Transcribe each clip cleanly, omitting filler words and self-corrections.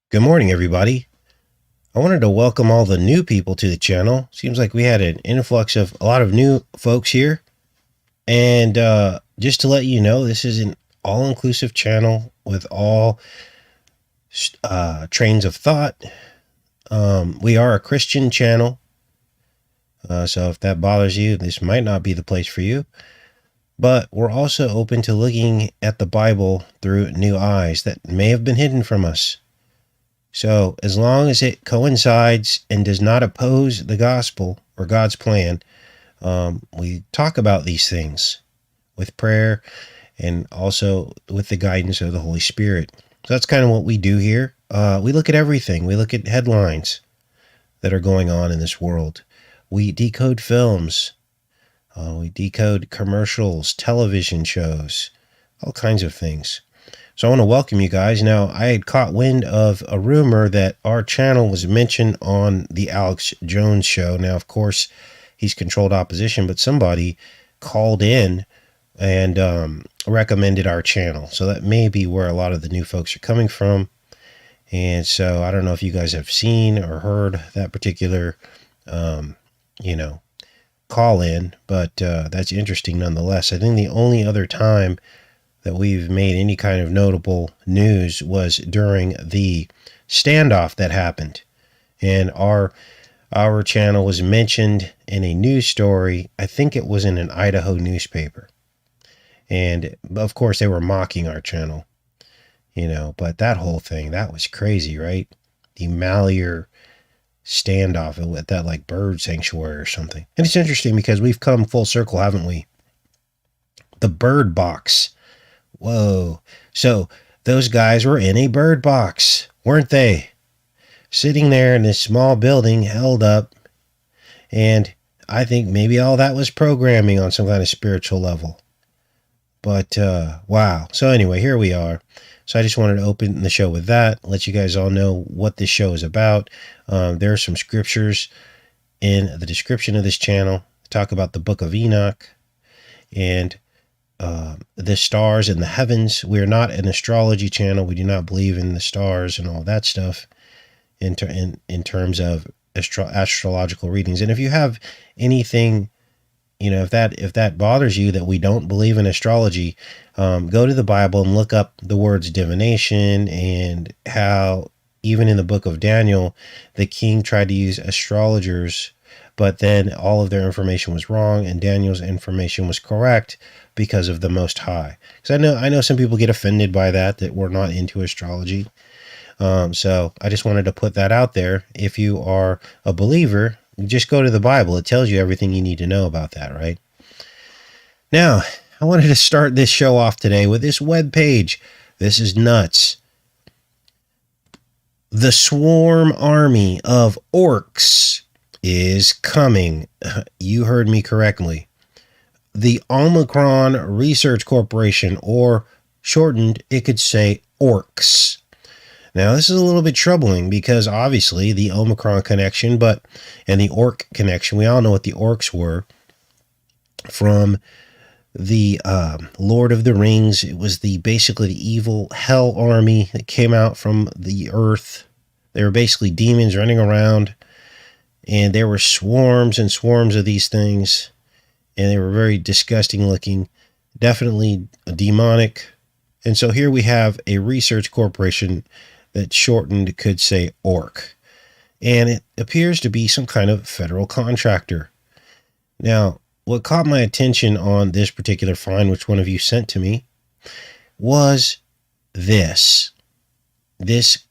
Good morning, everybody. I wanted to welcome all the new people to the channel. Seems like we had an influx of a lot of new folks here. And just to let you know, this is an all-inclusive channel with all trains of thought. We are a Christian channel. So if that bothers you, this might not be the place for you. But we're also open to looking at the Bible through new eyes that may have been hidden from us. So as long as it coincides and does not oppose the gospel or God's plan, we talk about these things with prayer and also with the guidance of the Holy Spirit. So that's kind of what we do here. We look at everything. We look at headlines that are going on in this world. We decode films. We decode commercials, television shows, all kinds of things. So I want to welcome you guys. Now, I had caught wind of a rumor that our channel was mentioned on the Alex Jones show. Now, of course, he's controlled opposition, but somebody called in and recommended our channel. So that may be where a lot of the new folks are coming from. And so I don't know if you guys have seen or heard that particular, call in, but that's interesting nonetheless. I think the only other time that we've made any kind of notable news was during the standoff that happened. And our channel was mentioned in a news story. I think it was in an Idaho newspaper. And of course they were mocking our channel, but that whole thing, that was crazy, right? The Malheur standoff at that like bird sanctuary or something. And it's interesting because we've come full circle, haven't we? The bird box. Whoa. So those guys were in a bird box, weren't they? Sitting there in this small building held up. And I think maybe all that was programming on some kind of spiritual level. But wow. So anyway, here we are. So I just wanted to open the show with that, let you guys all know what this show is about. There are some scriptures in the description of this channel. Talk about the book of Enoch and the stars and the heavens. We are not an astrology channel. We do not believe in the stars and all that stuff in terms of astrological readings. And if you have anything, if that bothers you that we don't believe in astrology, go to the Bible and look up the words divination and how even in the book of Daniel, the king tried to use astrologers, but then all of their information was wrong and Daniel's information was correct because of the Most High. Because I know some people get offended by that we're not into astrology. So I just wanted to put that out there. If you are a believer, just go to the Bible. It tells you everything you need to know about that, right? Now, I wanted to start this show off today with this web page. This is nuts. The swarm army of orcs is coming. You heard me correctly. The Omicron Research Corporation, or shortened, it could say orcs. Now, this is a little bit troubling because obviously the Omicron connection, and the orc connection, we all know what the orcs were from the Lord of the Rings. It was basically the evil hell army that came out from the earth. They were basically demons running around, and there were swarms and swarms of these things, and they were very disgusting looking, definitely demonic. And so here we have a research corporation that shortened could say orc, and it appears to be some kind of federal contractor. Now, what caught my attention on this particular find, which one of you sent to me, was this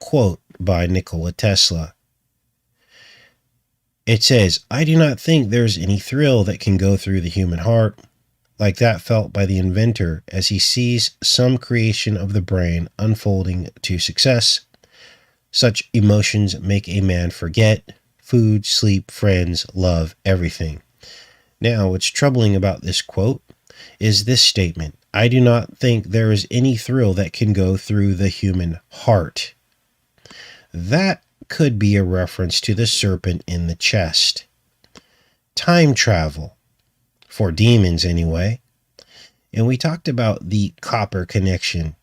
quote by Nikola Tesla. It says, "I do not think there's any thrill that can go through the human heart like that felt by the inventor as he sees some creation of the brain unfolding to success. Such emotions make a man forget food, sleep, friends, love, everything." Now, what's troubling about this quote is this statement: "I do not think there is any thrill that can go through the human heart." That could be a reference to the serpent in the chest. Time travel, for demons anyway. And we talked about the copper connection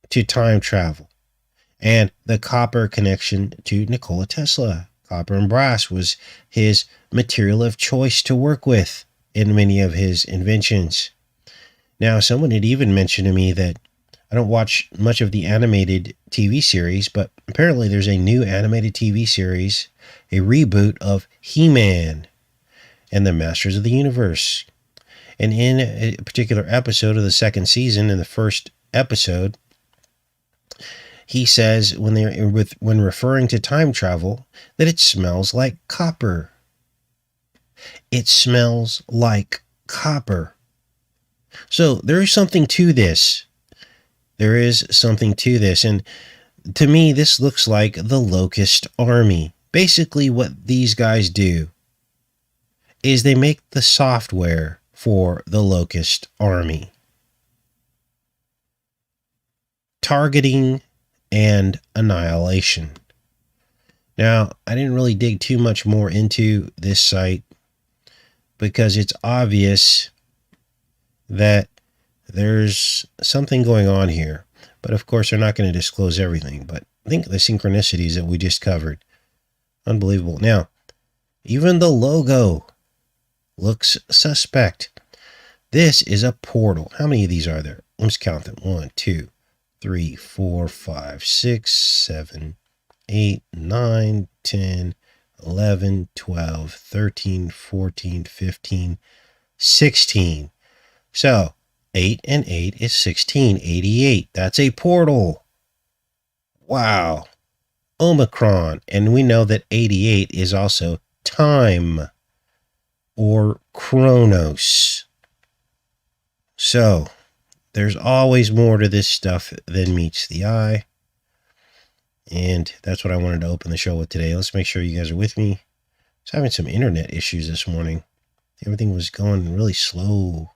to time travel. and the copper connection to Nikola Tesla. Copper and brass was his material of choice to work with in many of his inventions. Now, someone had even mentioned to me that I don't watch much of the animated TV series, but apparently there's a new animated TV series, a reboot of He-Man and the Masters of the Universe. And in a particular episode of the second season, in the first episode, he says when referring to time travel that it smells like copper. It smells like copper. So there is something to this. There is something to this. And to me, this looks like the Locust Army. Basically, what these guys do is they make the software for the Locust Army. Targeting and annihilation. Now, I didn't really dig too much more into this site because it's obvious that there's something going on here. But of course, they're not going to disclose everything. But think of the synchronicities that we just covered. Unbelievable. Now, even the logo looks suspect. This is a portal. How many of these are there? Let's count them. 1, 2, 3, 4, 5, 6, 7, 8, 9, 10, 11, 12, 13, 14, 15, 16. So 8 and 8 is 16. 88. That's a portal. Wow. Omicron. And we know that 88 is also time or Chronos. So there's always more to this stuff than meets the eye. And that's what I wanted to open the show with today. Let's make sure you guys are with me. I was having some internet issues this morning. Everything was going really slow.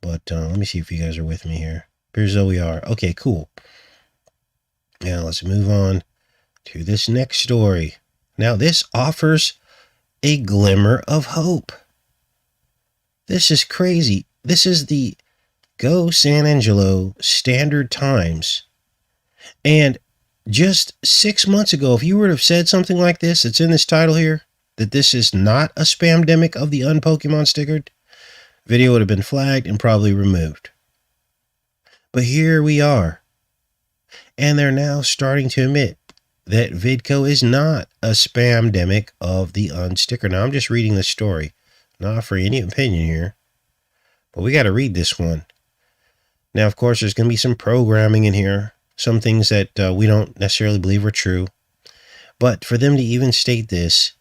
But let me see if you guys are with me here. Here's how we are. Okay, cool. Now let's move on to this next story. Now this offers a glimmer of hope. This is crazy. This is the Go San Angelo Standard Times. And just 6 months ago, if you were to have said something like this, it's in this title here, that this is not a spamdemic of the unPokemon stickered, video would have been flagged and probably removed. But here we are. And they're now starting to admit that Vidco is not a spamdemic of the unsticker. Now, I'm just reading the story, not offering any opinion here. But we got to read this one. Now, of course, there's going to be some programming in here. Some things that we don't necessarily believe are true. But for them to even state this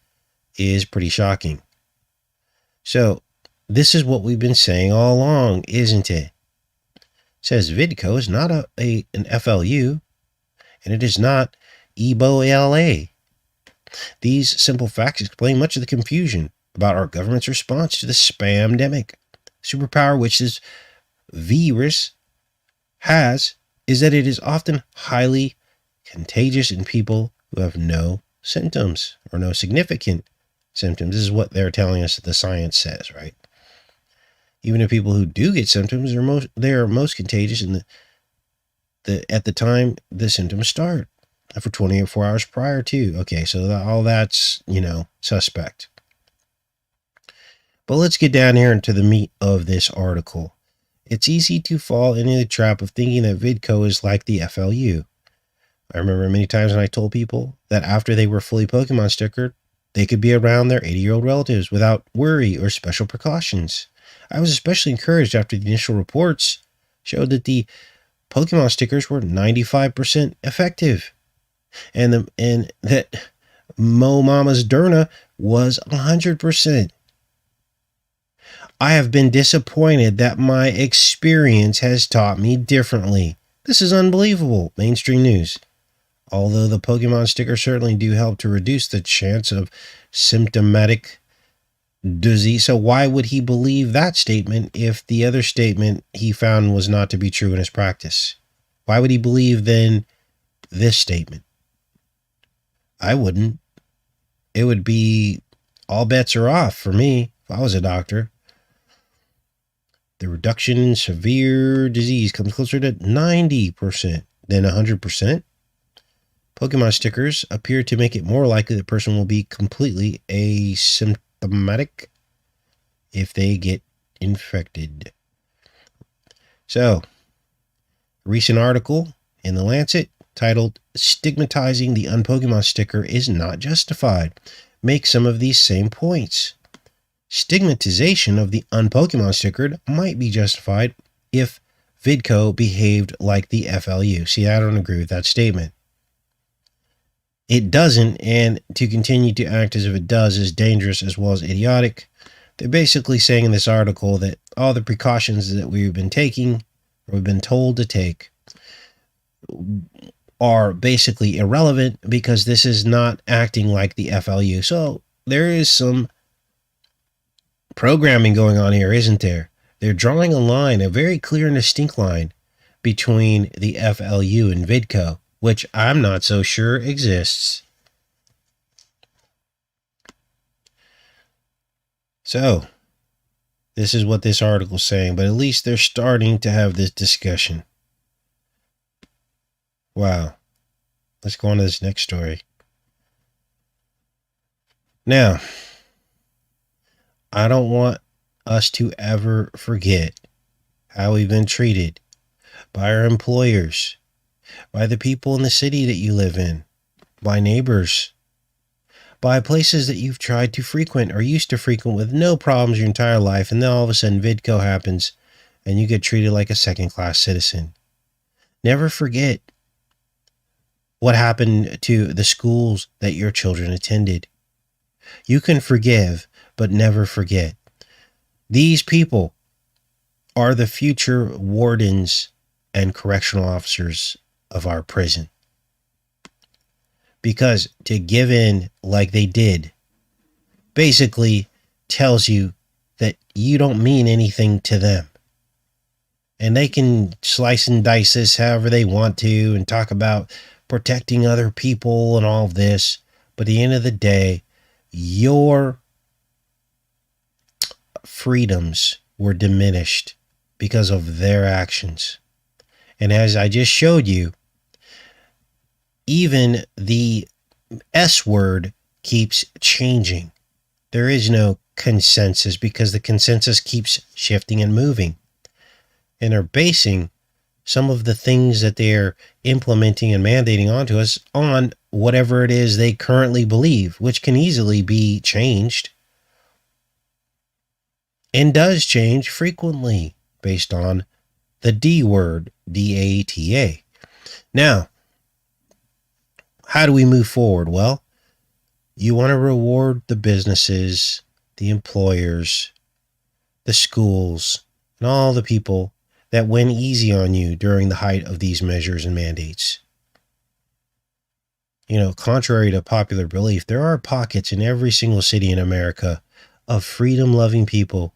is pretty shocking. So, this is what we've been saying all along, isn't it? It says Vidco is not an FLU, and it is not Ebola. These simple facts explain much of the confusion about our government's response to the spamdemic. Superpower which this virus has is that it is often highly contagious in people who have no symptoms or no significant symptoms. This is what they're telling us that the science says, right? Even if people who do get symptoms they are most contagious in at the time the symptoms start, for 24 hours prior to. Okay, so all that's, suspect. But let's get down here into the meat of this article. It's easy to fall into the trap of thinking that Vidco is like the FLU. I remember many times when I told people that after they were fully Pokemon stickered, they could be around their 80-year-old relatives without worry or special precautions. I was especially encouraged after the initial reports showed that the Pokemon stickers were 95% effective, and that Mo Mama's Derna was 100%. I have been disappointed that my experience has taught me differently. This is unbelievable. Mainstream news. Although the Pokemon stickers certainly do help to reduce the chance of symptomatic disease. So why would he believe that statement if the other statement he found was not to be true in his practice? Why would he believe then this statement? I wouldn't. It would be all bets are off for me if I was a doctor. The reduction in severe disease comes closer to 90% than 100%. Pokemon stickers appear to make it more likely the person will be completely asymptomatic if they get infected. So, a recent article in The Lancet titled "Stigmatizing the Unpokemon Sticker is Not Justified" makes some of these same points. Stigmatization of the Unpokemon sticker might be justified if Vidco behaved like the FLU. See, I don't agree with that statement. It doesn't, and to continue to act as if it does is dangerous as well as idiotic. They're basically saying in this article that all the precautions that we've been taking, or we've been told to take, are basically irrelevant because this is not acting like the FLU. So there is some programming going on here, isn't there? They're drawing a line, a very clear and distinct line, between the FLU and Vidco, which I'm not so sure exists. So, this is what this article's saying, but at least they're starting to have this discussion. Wow. Let's go on to this next story. Now, I don't want us to ever forget how we've been treated by our employers, by the people in the city that you live in, by neighbors, by places that you've tried to frequent or used to frequent with no problems your entire life, and then all of a sudden Vidco happens and you get treated like a second-class citizen. Never forget what happened to the schools that your children attended. You can forgive, but never forget. These people are the future wardens and correctional officers of our prison. Because to give in like they did basically tells you that you don't mean anything to them. And they can slice and dice this however they want to and talk about protecting other people and all of this. But at the end of the day, your freedoms were diminished because of their actions. And as I just showed you, even the S word keeps changing. There is no consensus because the consensus keeps shifting and moving. And they're basing some of the things that they're implementing and mandating onto us on whatever it is they currently believe, which can easily be changed and does change frequently based on the D word, DATA. Now, how do we move forward? Well, you want to reward the businesses, the employers, the schools, and all the people that went easy on you during the height of these measures and mandates. You know, contrary to popular belief, there are pockets in every single city in America of freedom-loving people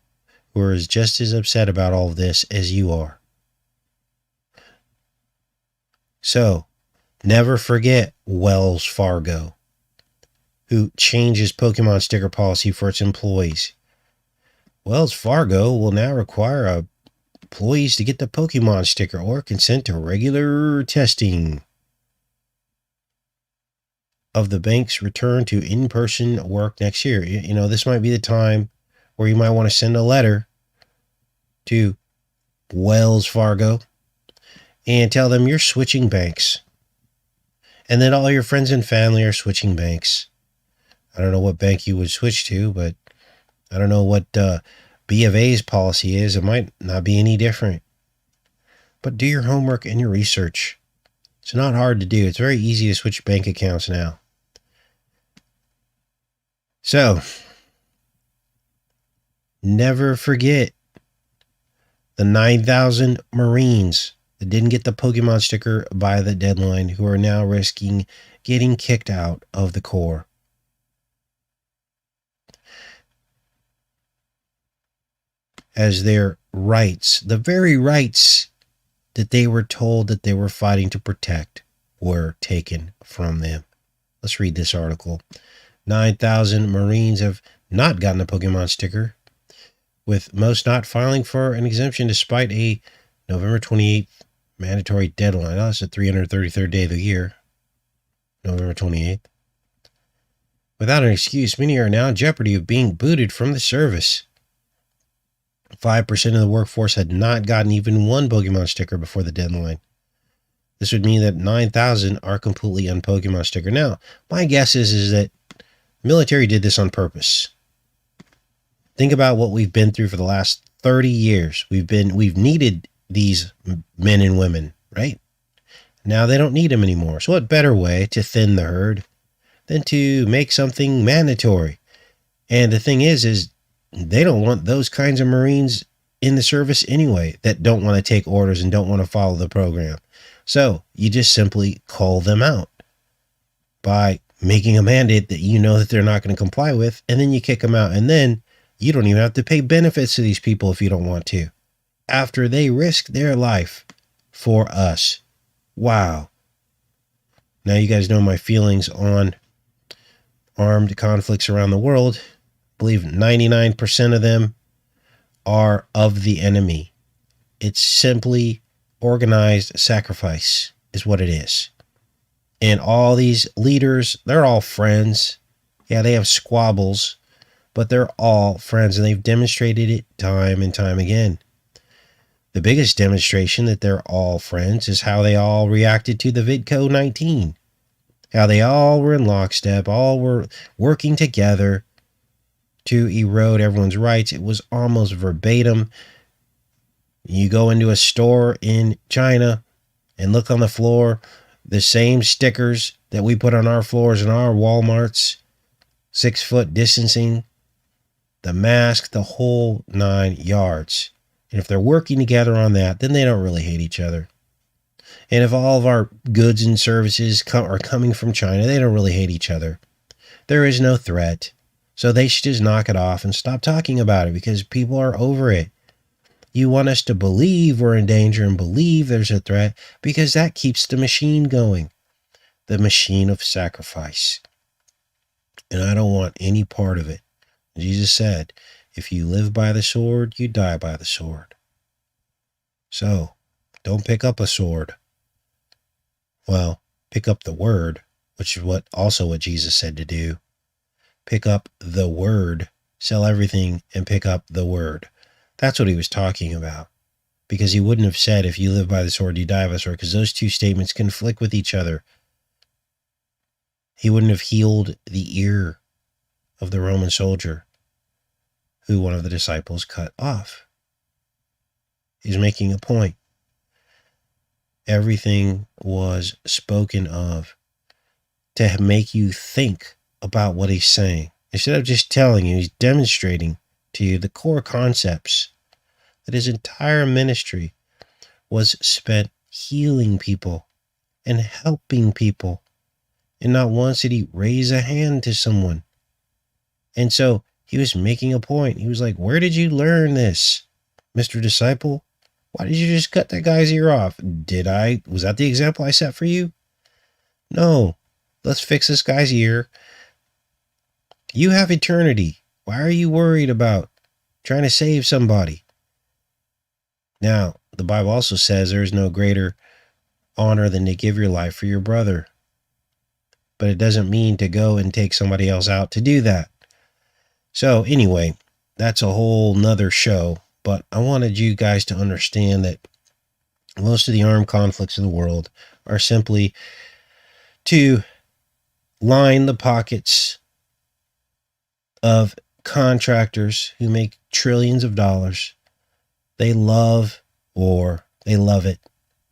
who are just as upset about all of this as you are. So, never forget Wells Fargo, who changes Pokemon sticker policy for its employees. Wells Fargo will now require employees to get the Pokemon sticker or consent to regular testing of the bank's return to in-person work next year. You know, this might be the time where you might want to send a letter to Wells Fargo and tell them you're switching banks and that all your friends and family are switching banks. I don't know what bank you would switch to, but I don't know what B of A's policy is. It might not be any different. But do your homework and your research. It's not hard to do. It's very easy to switch bank accounts now. So, never forget the 9,000 Marines that didn't get the Pokemon sticker by the deadline who are now risking getting kicked out of the Corps. As their rights, the very rights that they were told that they were fighting to protect, were taken from them. Let's read this article. 9,000 Marines have not gotten a Pokemon sticker, with most not filing for an exemption despite a November 28th mandatory deadline. Oh, that's the 333rd day of the year. November 28th. Without an excuse, many are now in jeopardy of being booted from the service. 5% of the workforce had not gotten even one Pokemon sticker before the deadline. This would mean that 9,000 are completely un-Pokemon sticker. Now, my guess is that the military did this on purpose. Think about what we've been through for the last 30 years. We've needed these men and women, right? Now they don't need them anymore. So what better way to thin the herd than to make something mandatory? And the thing is they don't want those kinds of Marines in the service anyway that don't want to take orders and don't want to follow the program. So you just simply call them out by making a mandate that you know that they're not going to comply with, and then you kick them out. And then you don't even have to pay benefits to these people if you don't want to, after they risk their life for us. Wow. Now you guys know my feelings on armed conflicts around the world. I believe 99% of them are of the enemy. It's simply organized sacrifice is what it is. And all these leaders, they're all friends. Yeah, they have squabbles, but they're all friends, and they've demonstrated it time and time again. The biggest demonstration that they're all friends is how they all reacted to the VidCo-19. How they all were in lockstep, all were working together to erode everyone's rights. It was almost verbatim. You go into a store in China and look on the floor, the same stickers that we put on our floors in our Walmarts, 6-foot distancing, the mask, the whole 9 yards. And if they're working together on that, then they don't really hate each other. And if all of our goods and services are coming from China, they don't really hate each other. There is no threat. So they should just knock it off and stop talking about it, because people are over it. You want us to believe we're in danger and believe there's a threat, because that keeps the machine going. The machine of sacrifice. And I don't want any part of it. Jesus said, if you live by the sword, you die by the sword. So, don't pick up a sword. Well, pick up the word, which is what Jesus said to do. Pick up the word, sell everything and pick up the word. That's what he was talking about. Because he wouldn't have said, if you live by the sword, you die by the sword, because those two statements conflict with each other. He wouldn't have healed the ear of the Roman soldier who one of the disciples cut off. He's making a point. Everything was spoken of to make you think about what he's saying. Instead of just telling you, he's demonstrating to you the core concepts that his entire ministry was spent healing people and helping people. And not once did he raise a hand to someone. And so he was making a point. He was like, where did you learn this, Mr. Disciple? Why did you just cut that guy's ear off? Was that the example I set for you? No. Let's fix this guy's ear. You have eternity. Why are you worried about trying to save somebody? Now, the Bible also says there is no greater honor than to give your life for your brother. But it doesn't mean to go and take somebody else out to do that. So anyway, that's a whole nother show. But I wanted you guys to understand that most of the armed conflicts in the world are simply to line the pockets of contractors who make trillions of dollars. They love war. They love it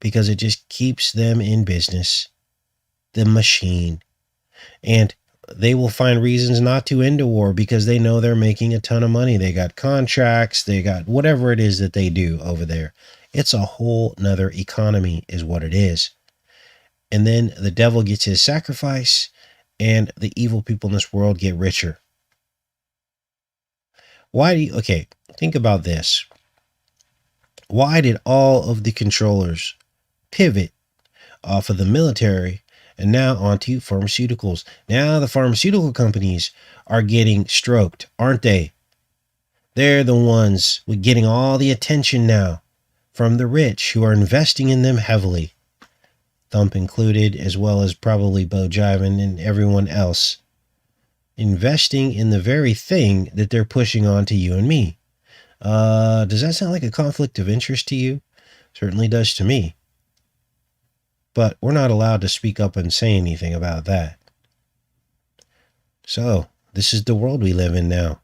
because it just keeps them in business. The machine. And they will find reasons not to end a war because they know they're making a ton of money. They got contracts. They got whatever it is that they do over there. It's a whole nother economy is what it is. And then the devil gets his sacrifice and the evil people in this world get richer. Okay, think about this. Why did all of the controllers pivot off of the military and now onto pharmaceuticals? Now the pharmaceutical companies are getting stroked, aren't they? They're the ones with getting all the attention now from the rich who are investing in them heavily. Thump included, as well as probably Bo Jiven and everyone else, investing in the very thing that they're pushing on to you and me. Does that sound like a conflict of interest to you? Certainly does to me. But we're not allowed to speak up and say anything about that. So, this is the world we live in now.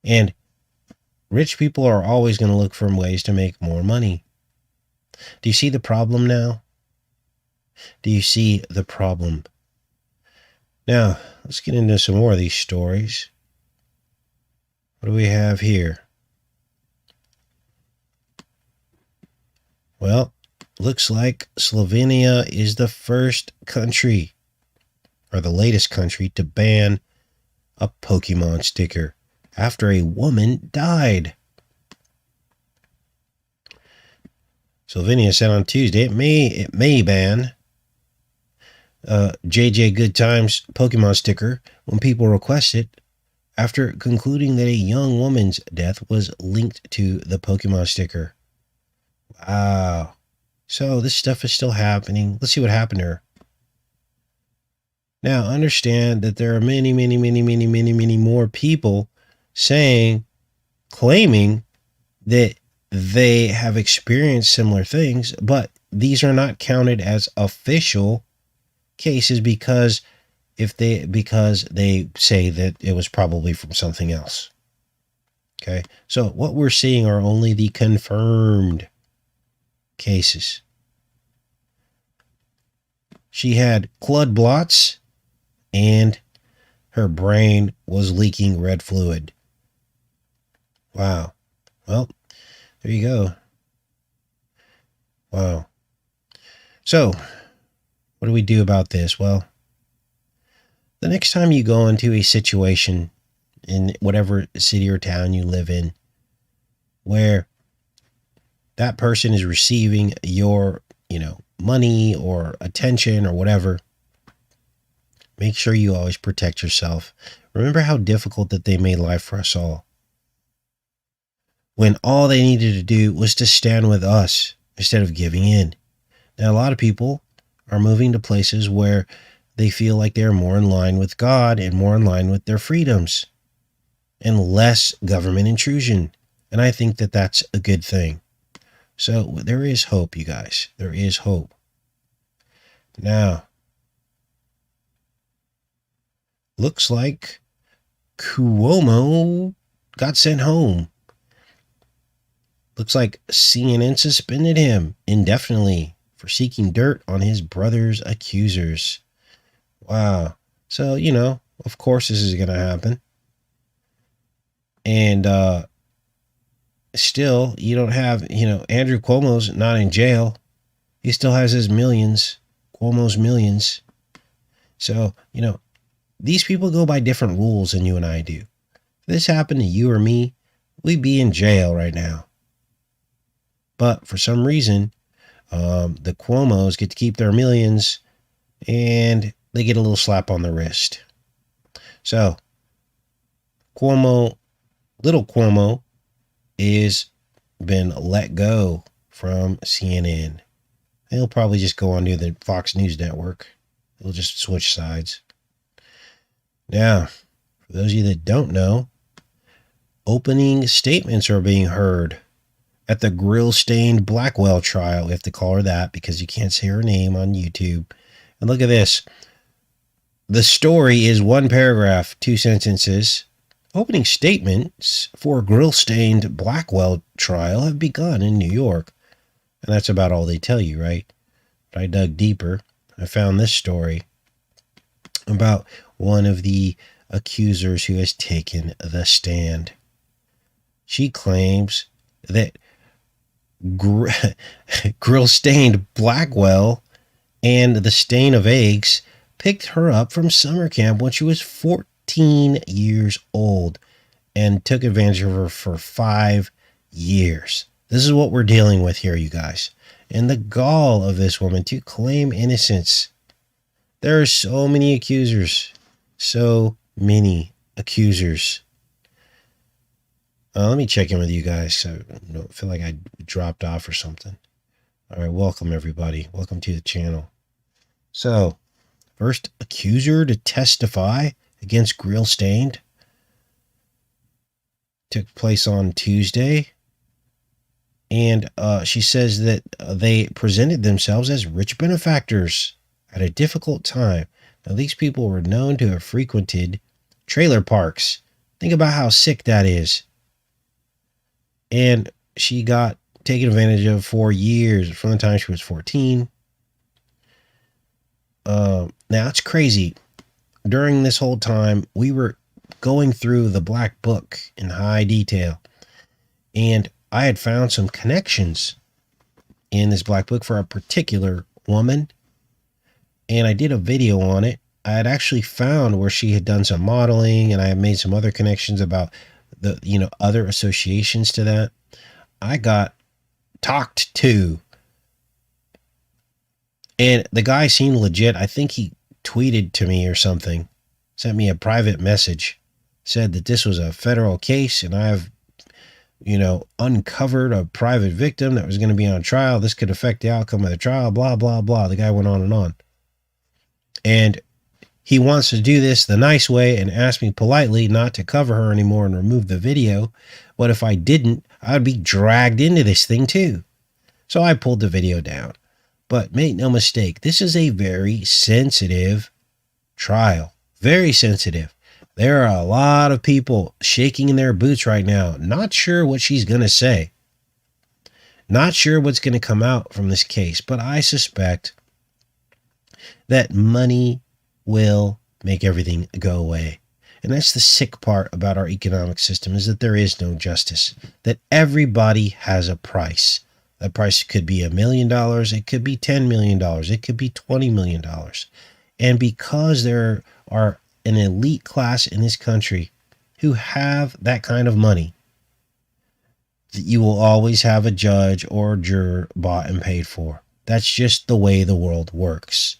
And rich people are always going to look for ways to make more money. Do you see the problem now? Do you see the problem? Now, let's get into some more of these stories. What do we have here? Well, looks like Slovenia is the first country, or the latest country, to ban a Pokemon sticker after a woman died. Slovenia said on Tuesday it may ban JJ Good Times Pokemon sticker when people request it, after concluding that a young woman's death was linked to the Pokemon sticker. Wow. So this stuff is still happening. Let's see what happened to her. Now, understand that there are many more people claiming that they have experienced similar things, but these are not counted as official cases because they say that it was probably from something else. Okay, so what we're seeing are only the confirmed cases. She had blood blots and her brain was leaking red fluid. Wow. Well, there you go. Wow. So, what do we do about this? Well, the next time you go into a situation in whatever city or town you live in where that person is receiving your, money or attention or whatever, make sure you always protect yourself. Remember how difficult that they made life for us all, when all they needed to do was to stand with us instead of giving in. Now, a lot of people are moving to places where they feel like they're more in line with God and more in line with their freedoms and less government intrusion. And I think that that's a good thing. So there is hope, you guys. There is hope. Now, looks like Cuomo got sent home. Looks like CNN suspended him indefinitely for seeking dirt on his brother's accusers. Wow. So, of course this is going to happen. And still, you don't have, Andrew Cuomo's not in jail. He still has his millions, Cuomo's millions. So, these people go by different rules than you and I do. If this happened to you or me, we'd be in jail right now. But for some reason, the Cuomos get to keep their millions and they get a little slap on the wrist. So, little Cuomo is been let go from CNN. He'll probably just go on to the Fox News network. He'll just switch sides. Now, for those of you that don't know, opening statements are being heard at the GrillStainedBlackWellTrial. We have to call her that because you can't say her name on YouTube. And look at this. The story is one paragraph, 2 sentences. Opening statements for GrillStainedBlackWellTrial have begun in New York. And that's about all they tell you, right? But I dug deeper. I found this story about one of the accusers who has taken the stand. She claims that GrillStainedBlackwell and the Stain of Eggs picked her up from summer camp when she was 14 years old and took advantage of her for 5 years. This is what we're dealing with here, you guys. And the gall of this woman to claim innocence. There are so many accusers. So many accusers. Let me check in with you guys. I don't feel like I dropped off or something. All right, welcome everybody. Welcome to the channel. So, first accuser to testify against GrillStained took place on Tuesday. And she says that they presented themselves as rich benefactors at a difficult time. Now, these people were known to have frequented trailer parks. Think about how sick that is. And she got taken advantage of for years from the time she was 14. Now, it's crazy. During this whole time, we were going through the Black Book in high detail. And I had found some connections in this Black Book for a particular woman. And I did a video on it. I had actually found where she had done some modeling, and I had made some other connections about the, other associations to that. I got talked to. And the guy seemed legit. I think he tweeted to me or something, sent me a private message, said that this was a federal case, and I've uncovered a private victim that was going to be on trial. This could affect the outcome of the trial, blah, blah, blah. The guy went on and on. And he wants to do this the nice way and asked me politely not to cover her anymore and remove the video. What if I didn't? I'd be dragged into this thing too. So I pulled the video down. But make no mistake, this is a very sensitive trial. Very sensitive. There are a lot of people shaking in their boots right now, not sure what she's going to say. Not sure what's going to come out from this case, but I suspect that money will make everything go away. And that's the sick part about our economic system, is that there is no justice, that everybody has a price. That price could be $1 million, it could be $10 million, it could be $20 million. And because there are an elite class in this country who have that kind of money, you will always have a judge or a juror bought and paid for. That's just the way the world works.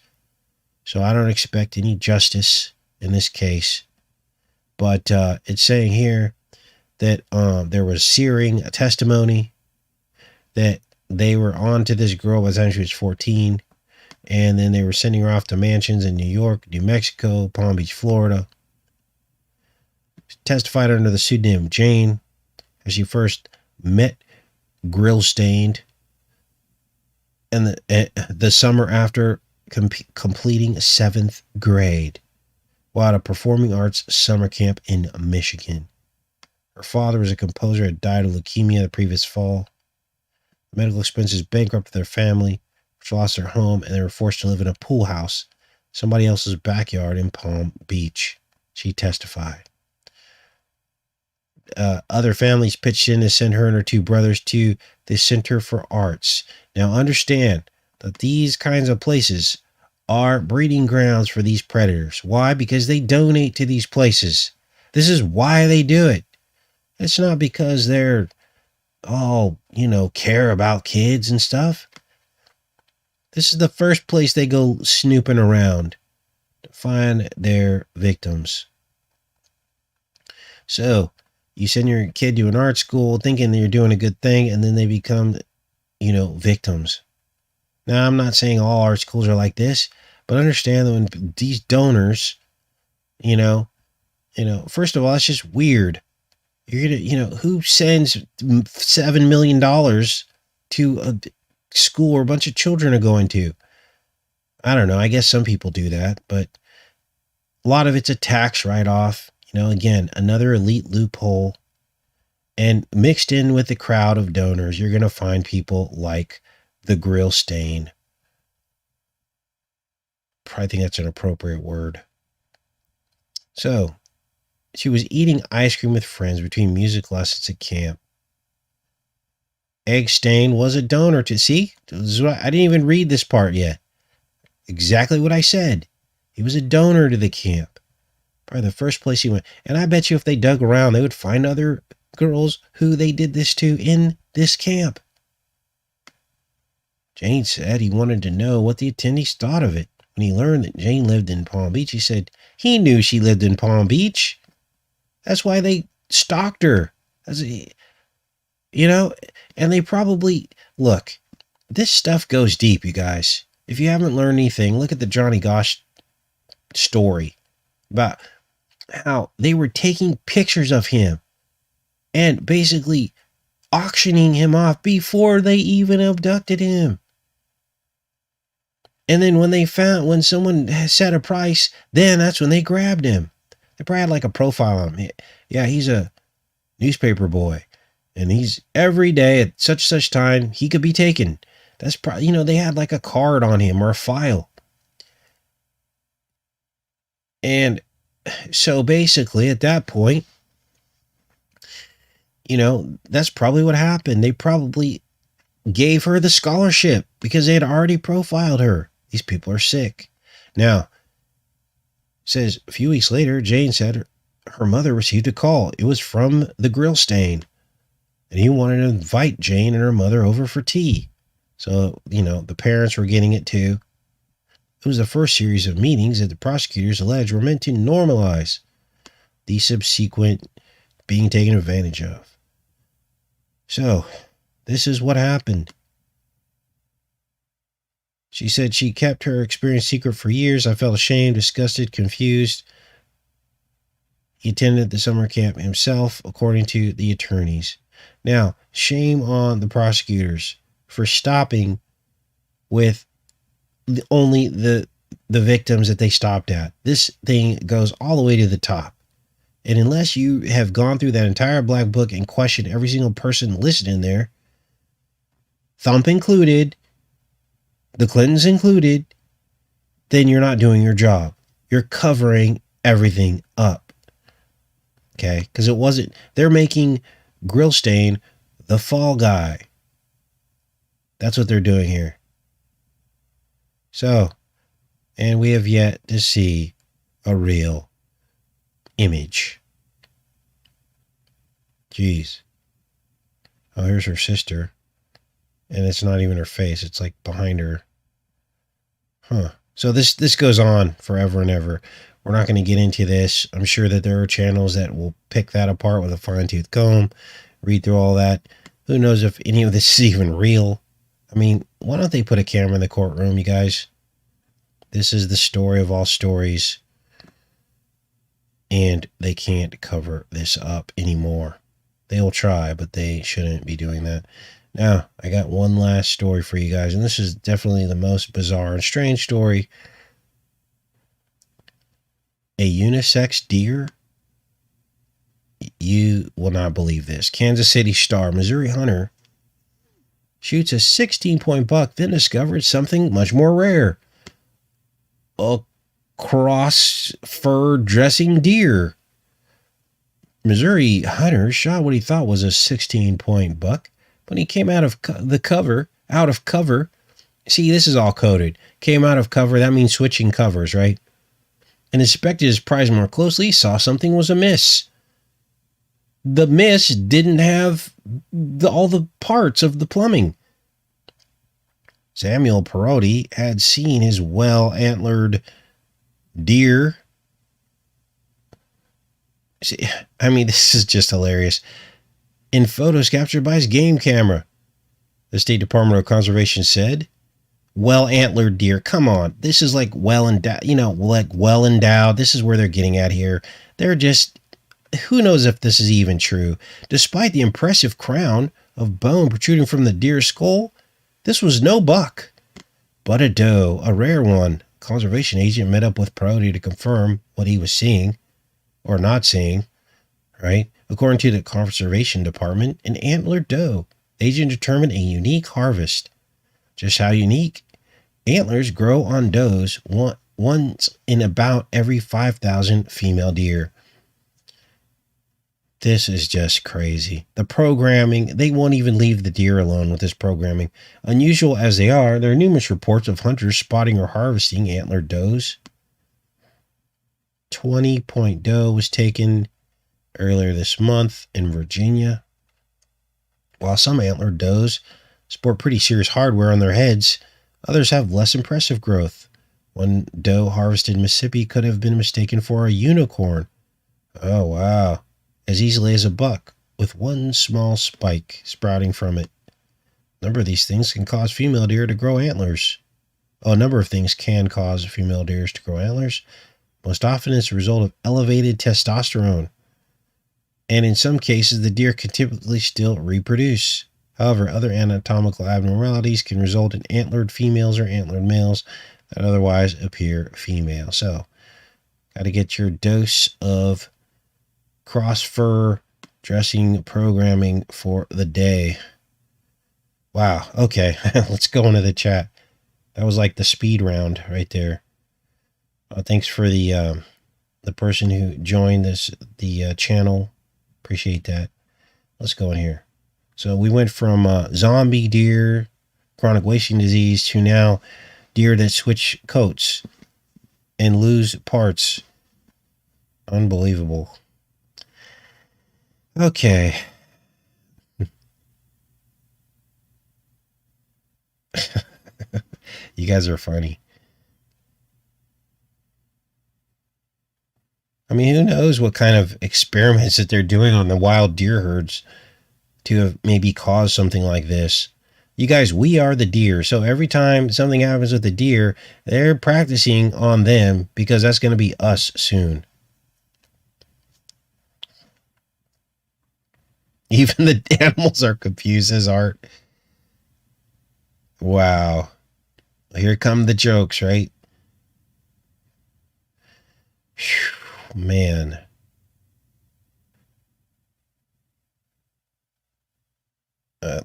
So I don't expect any justice in this case. But it's saying here that there was searing testimony, that they were on to this girl by the time she was 14. And then they were sending her off to mansions in New York, New Mexico, Palm Beach, Florida. She testified under the pseudonym Jane as she first met GrillStained and the summer after completing 7th grade while at a performing arts summer camp in Michigan. Her father was a composer, had died of leukemia the previous fall. Medical expenses bankrupted their family, which lost their home, and they were forced to live in a pool house, somebody else's backyard in Palm Beach. She testified. Other families pitched in to send her and her 2 brothers to the Center for Arts. Now understand that these kinds of places are breeding grounds for these predators. Why? Because they donate to these places. This is why they do it. It's not because they're all, care about kids and stuff. This is the first place they go snooping around to find their victims. So you send your kid to an art school thinking that you're doing a good thing, and then they become, victims. Now, I'm not saying all art schools are like this, but understand that when these donors, first of all, it's just weird. You're gonna, who sends $7 million to a school where a bunch of children are going to? I don't know. I guess some people do that, but a lot of it's a tax write-off. Again, another elite loophole. And mixed in with the crowd of donors, you're going to find people like the GrillStained. I think that's an appropriate word. So, she was eating ice cream with friends between music lessons at camp. Eggstein was a donor to, see, I didn't even read this part yet. Exactly what I said. He was a donor to the camp. Probably the first place he went. And I bet you if they dug around, they would find other girls who they did this to in this camp. Jane said he wanted to know what the attendees thought of it. When he learned that Jane lived in Palm Beach, he said he knew she lived in Palm Beach. That's why they stalked her. And they probably, look, this stuff goes deep, you guys. If you haven't learned anything, look at the Johnny Gosh story about how they were taking pictures of him and basically auctioning him off before they even abducted him. And then when someone set a price, then that's when they grabbed him. They probably had like a profile on him. Yeah, he's a newspaper boy, and he's every day at such time he could be taken. That's probably, they had like a card on him or a file. And so basically at that point, that's probably what happened. They probably gave her the scholarship because they had already profiled her. These people are sick. Now, it says a few weeks later, Jane said her mother received a call. It was from the GrillStained, and he wanted to invite Jane and her mother over for tea. So, the parents were getting it too. It was the first series of meetings that the prosecutors alleged were meant to normalize the subsequent being taken advantage of. So, this is what happened. She said she kept her experience secret for years. I felt ashamed, disgusted, confused. He attended the summer camp himself, according to the attorneys. Now, shame on the prosecutors for stopping with only the victims that they stopped at. This thing goes all the way to the top. And unless you have gone through that entire black book and questioned every single person listed in there, Thump included, the Clintons included, then you're not doing your job. You're covering everything up. Okay? Because they're making GrillStained the fall guy. That's what they're doing here. So, and we have yet to see a real image. Jeez. Oh, here's her sister. And it's not even her face. It's like behind her. Huh. So this goes on forever and ever. We're not going to get into this. I'm sure that there are channels that will pick that apart with a fine-tooth comb, read through all that. Who knows if any of this is even real? I mean, why don't they put a camera in the courtroom, you guys? This is the story of all stories. And they can't cover this up anymore. They'll try, but they shouldn't be doing that. Now, I got one last story for you guys, and this is definitely the most bizarre and strange story. A unisex deer? You will not believe this. Kansas City Star, Missouri hunter, shoots a 16-point buck, then discovered something much more rare. A cross-fur dressing deer. Missouri hunter shot what he thought was a 16-point buck. When he came out of cover, see, this is all coded. Came out of cover, that means switching covers, right? And inspected his prize more closely, saw something was amiss. The miss didn't have all the parts of the plumbing. Samuel Perotti had seen his well-antlered deer. See, I mean, this is just hilarious. In photos captured by his game camera. The State Department of Conservation said, well-antlered deer. Come on. This is like well-endowed, well-endowed. This is where they're getting at here. They're just, who knows if this is even true. Despite the impressive crown of bone protruding from the deer's skull, this was no buck, but a doe, a rare one. Conservation agent met up with Perotti to confirm what he was seeing or not seeing, right? According to the Conservation Department, an antlered doe. The agent determined a unique harvest. Just how unique? Antlers grow on does once in about every 5,000 female deer. This is just crazy. The programming, they won't even leave the deer alone with this programming. Unusual as they are, there are numerous reports of hunters spotting or harvesting antlered does. 20-point doe was taken earlier this month in Virginia. While some antlered does sport pretty serious hardware on their heads, others have less impressive growth. One doe harvested in Mississippi could have been mistaken for a unicorn. Oh, wow. As easily as a buck, with one small spike sprouting from it. A number of these things can cause female deer to grow antlers. A number of things can cause female deer to grow antlers. Most often it's a result of elevated testosterone. And in some cases, the deer can typically still reproduce. However, other anatomical abnormalities can result in antlered females or antlered males that otherwise appear female. So, got to get your dose of cross fur dressing programming for the day. Wow. Okay. Let's go into the chat. That was like the speed round right there. Thanks for the person who joined the channel. Appreciate that. Let's go in here. So we went from zombie deer, chronic wasting disease, to now deer that switch coats and lose parts. Unbelievable. Okay. You guys are funny. I mean, who knows what kind of experiments that they're doing on the wild deer herds to have maybe caused something like this. You guys, we are the deer. So every time something happens with the deer, they're practicing on them because that's going to be us soon. Even the animals are confused as art. Wow. Here come the jokes, right? Whew, man.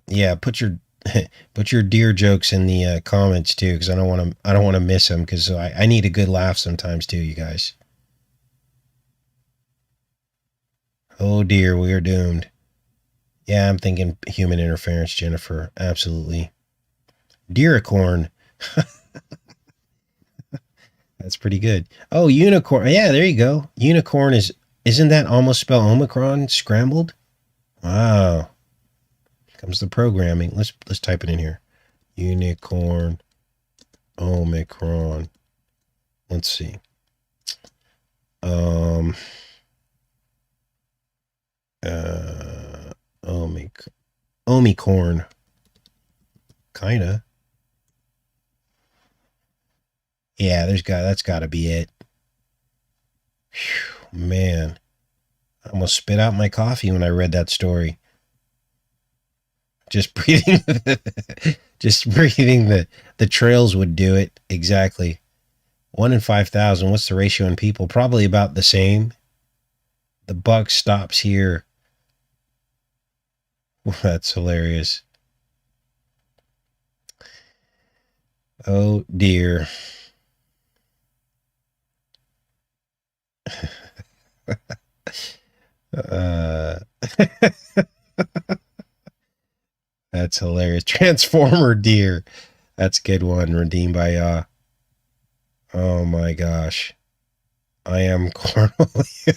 Yeah, put your deer jokes in the comments too, because I don't want to miss them, because I need a good laugh sometimes too, you guys. Oh dear, we are doomed. Yeah, I'm thinking human interference, Jennifer. Absolutely. Deericorn. That's pretty good. Oh, unicorn. Yeah, there you go. Unicorn isn't that almost spell Omicron scrambled? Wow. Comes the programming. Let's type it in here. Unicorn, Omicron. Let's see. Omicorn. Kinda. Yeah, that's gotta be it. Whew, man. I almost spit out my coffee when I read that story. Just breathing the trails would do it. Exactly. 1 in 5,000. What's the ratio in people? Probably about the same. The buck stops here. That's hilarious. Oh dear. That's hilarious. Transformer deer. That's a good one. Redeemed by oh my gosh. I am Cornelio.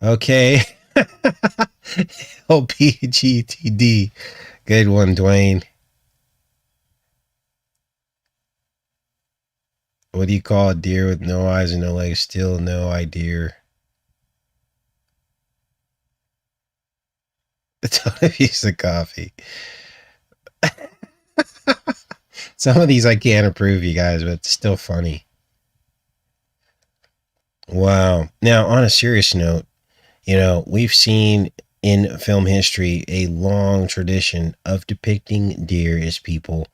Okay. LPGTD. Good one, Dwayne. What do you call a deer with no eyes and no legs? Still no idea. Don't use the coffee. Some of these I can't approve, you guys, but it's still funny. Wow. Now, on a serious note, we've seen in film history a long tradition of depicting deer as people.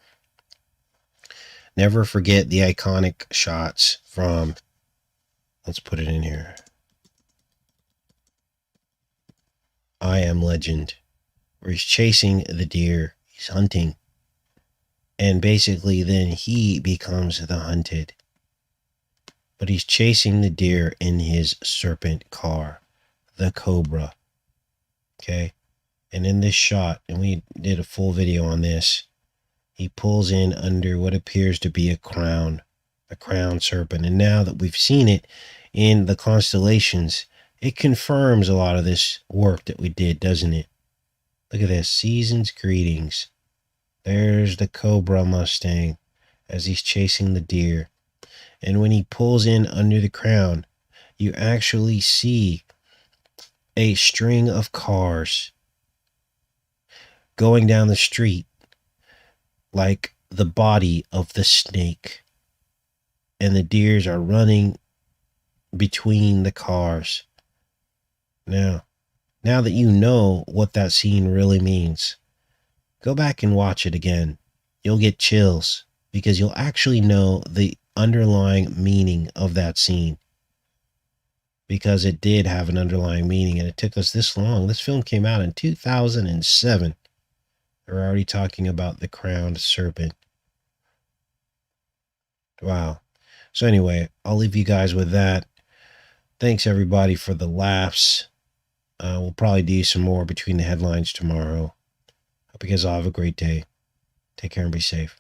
Never forget the iconic shots from, let's put it in here, I Am Legend, where he's chasing the deer, he's hunting, and basically then he becomes the hunted. But he's chasing the deer in his serpent car, the Cobra. Okay? And in this shot, and we did a full video on this, he pulls in under what appears to be a crown serpent. And now that we've seen it in the constellations, it confirms a lot of this work that we did, doesn't it? Look at this. Season's greetings. There's the Cobra Mustang as he's chasing the deer. And when he pulls in under the crown, you actually see a string of cars going down the street like the body of the snake. And the deers are running between the cars. Now that you know what that scene really means, go back and watch it again. You'll get chills because you'll actually know the underlying meaning of that scene. Because it did have an underlying meaning, and it took us this long. This film came out in 2007. We're already talking about the crowned serpent. Wow. So anyway, I'll leave you guys with that. Thanks everybody for the laughs. We'll probably do some more between the headlines tomorrow. Hope you guys all have a great day. Take care and be safe.